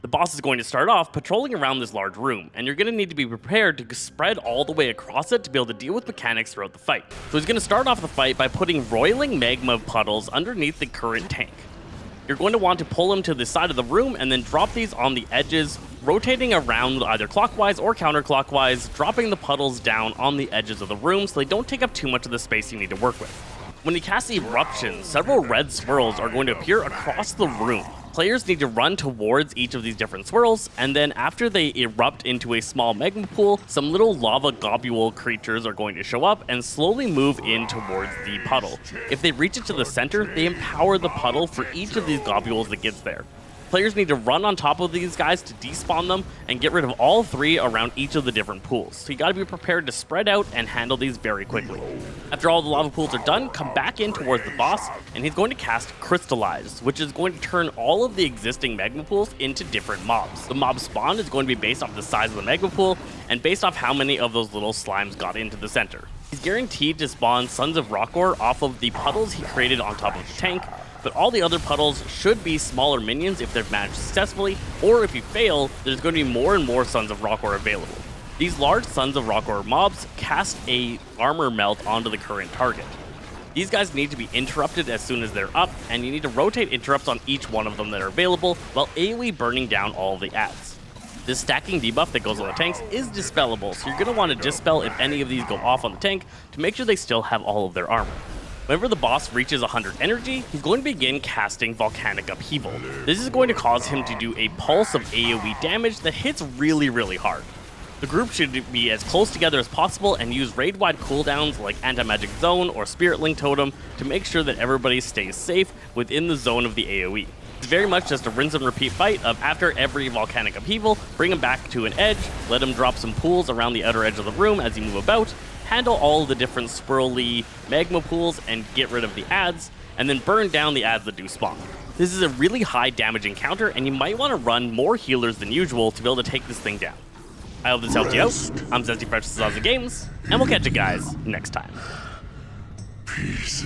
The boss is going to start off patrolling around this large room, and you're going to need to be prepared to spread all the way across it to be able to deal with mechanics throughout the fight. So he's going to start off the fight by putting roiling magma puddles underneath the current tank. You're going to want to pull him to the side of the room and then drop these on the edges, rotating around either clockwise or counterclockwise, dropping the puddles down on the edges of the room so they don't take up too much of the space you need to work with. When he casts Eruption, several red swirls are going to appear across the room. Players need to run towards each of these different swirls, and then after they erupt into a small magma pool, some little lava globule creatures are going to show up and slowly move in towards the puddle. If they reach it to the center, they empower the puddle for each of these globules that gets there. Players need to run on top of these guys to despawn them and get rid of all three around each of the different pools. So you gotta be prepared to spread out and handle these very quickly. After all the lava pools are done, come back in towards the boss, and he's going to cast Crystallize, which is going to turn all of the existing magma pools into different mobs. The mob spawn is going to be based off the size of the magma pool and based off how many of those little slimes got into the center. He's guaranteed to spawn Sons of Roccor off of the puddles he created on top of the tank, but all the other puddles should be smaller minions if they're managed successfully, or if you fail, there's going to be more and more Sons of Roccor available. These large Sons of Roccor mobs cast a armor melt onto the current target. These guys need to be interrupted as soon as they're up, and you need to rotate interrupts on each one of them that are available, while AoE burning down all of the adds. This stacking debuff that goes on the tanks is dispellable, so you're going to want to dispel if any of these go off on the tank to make sure they still have all of their armor. Whenever the boss reaches 100 energy, he's going to begin casting Volcanic Upheaval. This is going to cause him to do a pulse of AoE damage that hits really, really hard. The group should be as close together as possible and use raid-wide cooldowns like Anti-Magic Zone or Spirit Link Totem to make sure that everybody stays safe within the zone of the AoE. It's very much just a rinse and repeat fight of after every Volcanic Upheaval, bring him back to an edge, let him drop some pools around the outer edge of the room as you move about, handle all the different swirly magma pools and get rid of the adds, and then burn down the adds that do spawn. This is a really high damage encounter, and you might want to run more healers than usual to be able to take this thing down. I hope this helped you out. I'm Zesty Precious Games, and we'll catch you guys next time. Pieces.